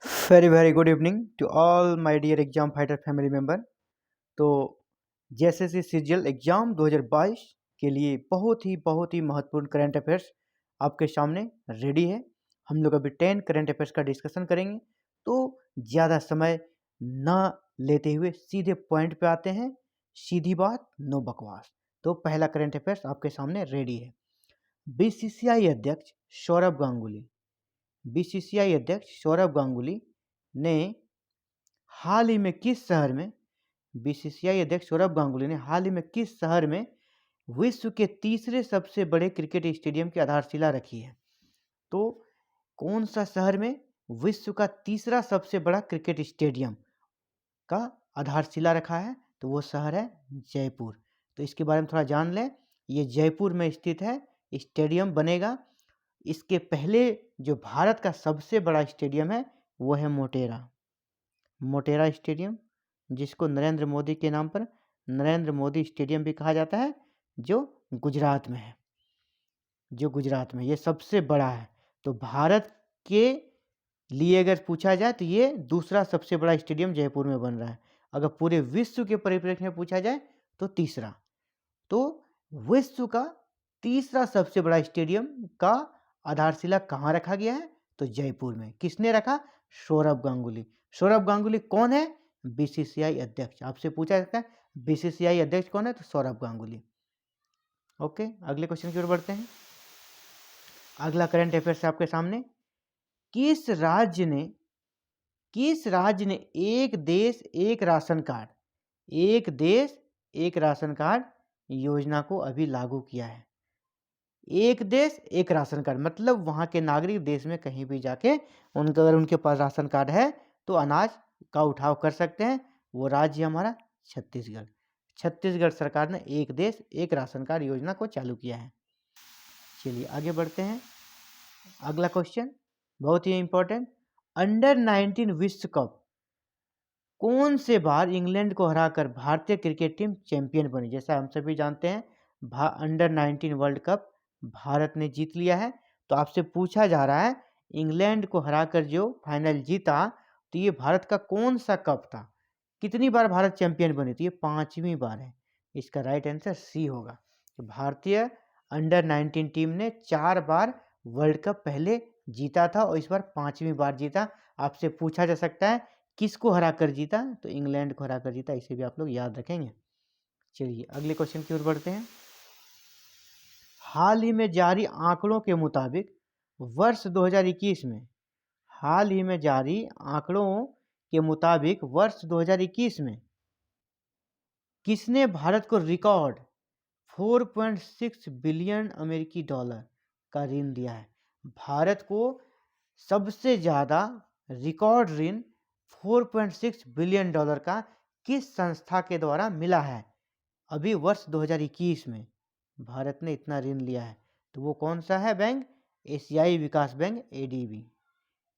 very good evening to all my dear exam fighter family member। तो JSSC CGL exam 2022 के लिए बहुत ही महत्वपूर्ण करंट अफेयर्स आपके सामने रेडी है। हम लोग अभी 10 करंट अफेयर्स का डिस्कशन करेंगे। तो ज़्यादा समय ना लेते हुए सीधे पॉइंट पे आते हैं। सीधी बात, नो बकवास। तो पहला करंट अफेयर्स आपके सामने रेडी है। बीसीसीआई अध्यक्ष सौरभ गांगुली बीसीसीआई अध्यक्ष सौरभ गांगुली ने हाल ही में किस शहर में बीसीसीआई अध्यक्ष सौरभ गांगुली ने हाल ही में किस शहर में विश्व के तीसरे सबसे बड़े क्रिकेट स्टेडियम की आधारशिला रखी है? तो कौन सा शहर में विश्व का तीसरा सबसे बड़ा क्रिकेट स्टेडियम का आधारशिला रखा है? तो वो शहर है जयपुर। तो इसके बारे में थोड़ा जान लें। ये जयपुर में स्थित है, स्टेडियम बनेगा। इसके पहले जो भारत का सबसे बड़ा स्टेडियम है वो है मोटेरा स्टेडियम, जिसको नरेंद्र मोदी के नाम पर नरेंद्र मोदी स्टेडियम भी कहा जाता है, जो गुजरात में है। ये सबसे बड़ा है। तो भारत के लिए अगर पूछा जाए तो ये दूसरा सबसे बड़ा स्टेडियम जयपुर में बन रहा है। अगर पूरे विश्व के परिप्रेक्ष्य में पूछा जाए तो तीसरा। तो विश्व का तीसरा सबसे बड़ा स्टेडियम का आधारशिला कहाँ रखा गया है? तो जयपुर में। किसने रखा? सौरभ गांगुली। सौरभ गांगुली कौन है? बीसीसीआई अध्यक्ष। आपसे पूछा जाता है बीसीसीआई अध्यक्ष कौन है? तो सौरभ गांगुली। ओके, अगले क्वेश्चन की ओर बढ़ते हैं। अगला करंट अफेयर्स आपके सामने। किस राज्य ने एक देश एक राशन कार्ड योजना को अभी लागू किया है? एक देश एक राशन कार्ड मतलब वहाँ के नागरिक देश में कहीं भी जाके अगर उनके पास राशन कार्ड है तो अनाज का उठाव कर सकते हैं। वो राज्य हमारा छत्तीसगढ़ सरकार ने एक देश एक राशन कार्ड योजना को चालू किया है। चलिए आगे बढ़ते हैं। अगला क्वेश्चन बहुत ही इंपॉर्टेंट। अंडर 19 विश्व कप कौन से बार इंग्लैंड को हराकर भारतीय क्रिकेट टीम चैंपियन बनी? जैसा हम सभी जानते हैं अंडर 19 वर्ल्ड कप भारत ने जीत लिया है। तो आपसे पूछा जा रहा है इंग्लैंड को हराकर जो फाइनल जीता, तो ये भारत का कौन सा कप था? कितनी बार भारत चैंपियन बनी? तो ये 5वीं बार है। इसका राइट आंसर सी होगा। तो भारतीय अंडर 19 टीम ने 4 बार वर्ल्ड कप पहले जीता था और इस बार 5वीं बार जीता। आपसे पूछा जा सकता है किसको हराकर जीता? तो इंग्लैंड को हराकर जीता। इसे भी आप लोग याद रखेंगे। चलिए अगले क्वेश्चन की ओर बढ़ते हैं। हाल ही में जारी आंकड़ों के मुताबिक वर्ष 2021 में वर्ष 2021 में किसने भारत को रिकॉर्ड 4.6 बिलियन अमेरिकी डॉलर का ऋण दिया है? भारत को सबसे ज़्यादा रिकॉर्ड ऋण 4.6 बिलियन डॉलर का किस संस्था के द्वारा मिला है? अभी वर्ष 2021 में भारत ने इतना ऋण लिया है। तो वो कौन सा है बैंक? एशियाई विकास बैंक,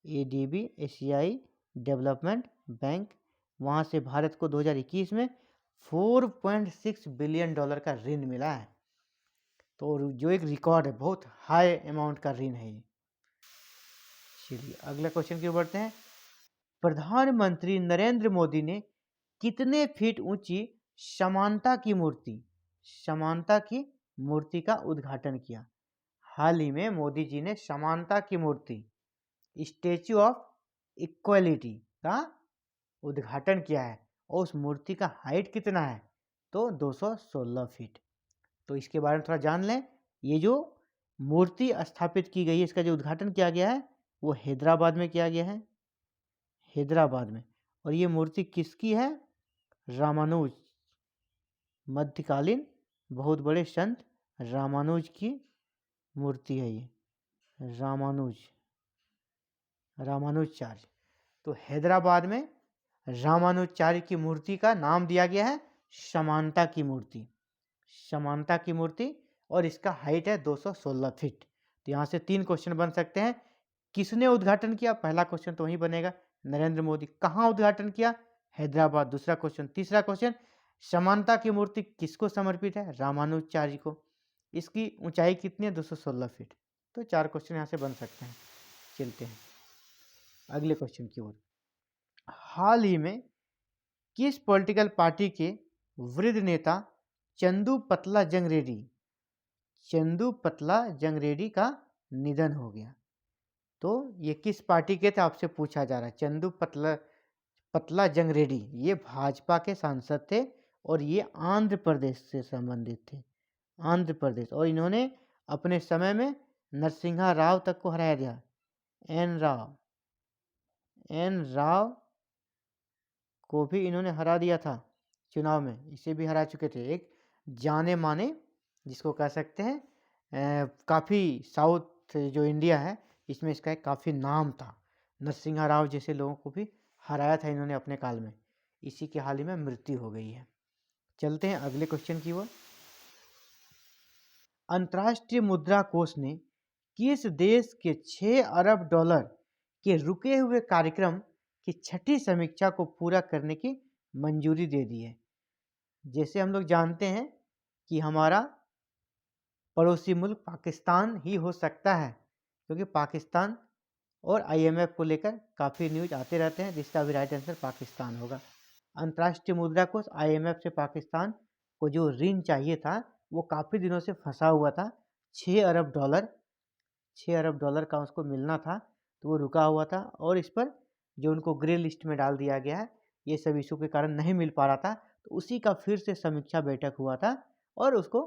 एडीबी एशियाई डेवलपमेंट बैंक। वहाँ से भारत को 2021 में 4.6 बिलियन डॉलर का ऋण मिला है। तो जो एक रिकॉर्ड है, बहुत हाई अमाउंट का ऋण है ये। चलिए अगला क्वेश्चन की ओर बढ़ते हैं। प्रधानमंत्री नरेंद्र मोदी ने कितने फीट ऊंची समानता की मूर्ति का उद्घाटन किया? हाल ही में मोदी जी ने समानता की मूर्ति, स्टैच्यू ऑफ इक्वलिटी का उद्घाटन किया है और उस मूर्ति का हाइट कितना है? तो 216 फीट। तो इसके बारे में थोड़ा जान लें। ये जो मूर्ति स्थापित की गई है, इसका जो उद्घाटन किया गया है वो हैदराबाद में किया गया है, और ये मूर्ति किसकी है? रामानुज, मध्यकालीन बहुत बड़े संत रामानुज की मूर्ति है ये, रामानुजाचार्य। तो हैदराबाद में रामानुजाचार्य की मूर्ति का नाम दिया गया है समानता की मूर्ति, और इसका हाइट है 216 फीट। तो यहाँ से 3 क्वेश्चन बन सकते हैं। किसने उद्घाटन किया? पहला क्वेश्चन तो वही बनेगा, नरेंद्र मोदी। कहाँ उद्घाटन किया? हैदराबाद। दूसरा क्वेश्चन। तीसरा क्वेश्चन, समानता की मूर्ति किसको समर्पित है? रामानुजाचार्य को। इसकी ऊंचाई कितनी है? 216 फीट। तो 4 क्वेश्चन यहाँ से बन सकते हैं। चलते हैं अगले क्वेश्चन की ओर। हाल ही में किस पॉलिटिकल पार्टी के वृद्ध नेता चंदू पतला जंगरेड्डी का निधन हो गया? तो ये किस पार्टी के थे आपसे पूछा जा रहा है। चंदू पतला जंगरेड्डी ये भाजपा के सांसद थे और ये आंध्र प्रदेश से संबंधित थे, आंध्र प्रदेश। और इन्होंने अपने समय में नरसिम्हा राव तक को हराया दिया। एन राव को भी इन्होंने हरा दिया था चुनाव में, इसे भी हरा चुके थे। एक जाने माने, जिसको कह सकते हैं काफ़ी साउथ जो इंडिया है इसमें इसका एक काफ़ी नाम था। नरसिम्हा राव जैसे लोगों को भी हराया था इन्होंने अपने काल में। इसी के हाल ही में मृत्यु हो गई है। चलते हैं अगले क्वेश्चन की ओर। अंतर्राष्ट्रीय मुद्रा कोष ने किस देश के 6 अरब डॉलर के रुके हुए कार्यक्रम की छठी समीक्षा को पूरा करने की मंजूरी दे दी है? जैसे हम लोग जानते हैं कि हमारा पड़ोसी मुल्क पाकिस्तान ही हो सकता है, क्योंकि पाकिस्तान और आईएमएफ को लेकर काफ़ी न्यूज आते रहते हैं, जिसका भी राइट आंसर पाकिस्तान होगा। अंतर्राष्ट्रीय मुद्रा कोष आईएमएफ से पाकिस्तान को जो ऋण चाहिए था वो काफ़ी दिनों से फंसा हुआ था। 6 अरब डॉलर का उसको मिलना था, तो वो रुका हुआ था और इस पर जो उनको ग्रे लिस्ट में डाल दिया गया है, ये सब इशू के कारण नहीं मिल पा रहा था। तो उसी का फिर से समीक्षा बैठक हुआ था और उसको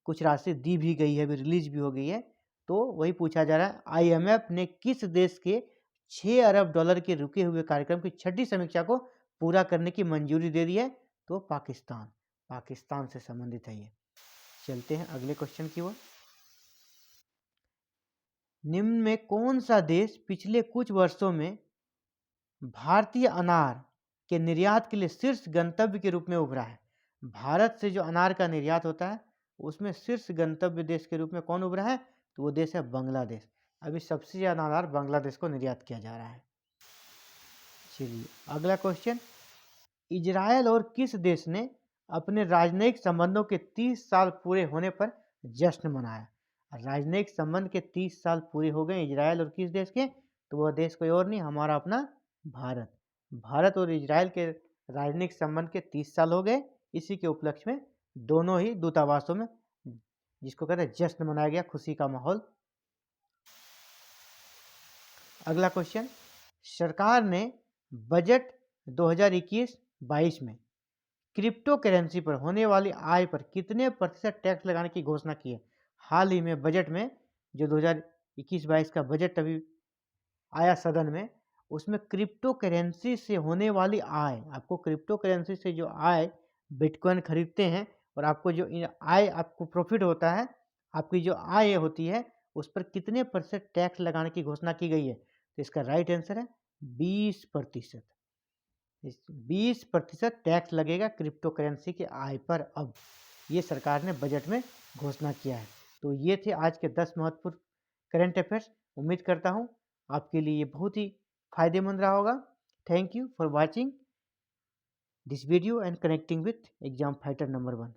कुछ राशि दी भी गई है, अभी रिलीज भी हो गई है। तो वही पूछा जा रहा है, आईएमएफ ने किस देश के 6 अरब डॉलर के रुके हुए कार्यक्रम की छठी समीक्षा को पूरा करने की मंजूरी दे दी है? तो पाकिस्तान से संबंधित है ये। चलते हैं अगले क्वेश्चन की ओर। निम्न में कौन सा देश पिछले कुछ वर्षों में भारतीय अनार के निर्यात के लिए शीर्ष गंतव्य के रूप में उभरा है? भारत से जो अनार का निर्यात होता है उसमें शीर्ष गंतव्य देश के रूप में कौन उभरा है? तो वो देश है बांग्लादेश। अभी सबसे ज़्यादा अनार बांग्लादेश को निर्यात किया जा रहा है। चलिए अगला क्वेश्चन। इजरायल और किस देश ने अपने राजनयिक संबंधों के 30 साल पूरे होने पर जश्न मनाया? राजनयिक संबंध के 30 साल पूरे हो गए इजरायल और किस देश के? तो वह देश कोई और नहीं, हमारा अपना भारत और इजरायल के राजनयिक संबंध के 30 साल हो गए। इसी के उपलक्ष्य में दोनों ही दूतावासों में, जिसको कहते हैं, जश्न मनाया गया, खुशी का माहौल। अगला क्वेश्चन। सरकार ने बजट 2021-22 में क्रिप्टो करेंसी पर होने वाली आय पर कितने प्रतिशत टैक्स लगाने की घोषणा की है? हाल ही में बजट में जो 2021-22 का बजट अभी आया सदन में, उसमें क्रिप्टो करेंसी से होने वाली आय, आपको क्रिप्टो करेंसी से जो आय, बिटकॉइन खरीदते हैं और आपको जो आय, आपको प्रॉफिट होता है, आपकी जो आय होती है उस पर कितने प्रतिशत टैक्स लगाने की घोषणा की गई है? तो इसका राइट आंसर है 20%। 20% टैक्स लगेगा क्रिप्टो करेंसी के आय पर। अब ये सरकार ने बजट में घोषणा किया है। तो ये थे आज के 10 महत्वपूर्ण करंट अफेयर्स। उम्मीद करता हूँ आपके लिए ये बहुत ही फायदेमंद रहा होगा। Thank you for watching this video and connecting with exam fighter number 1।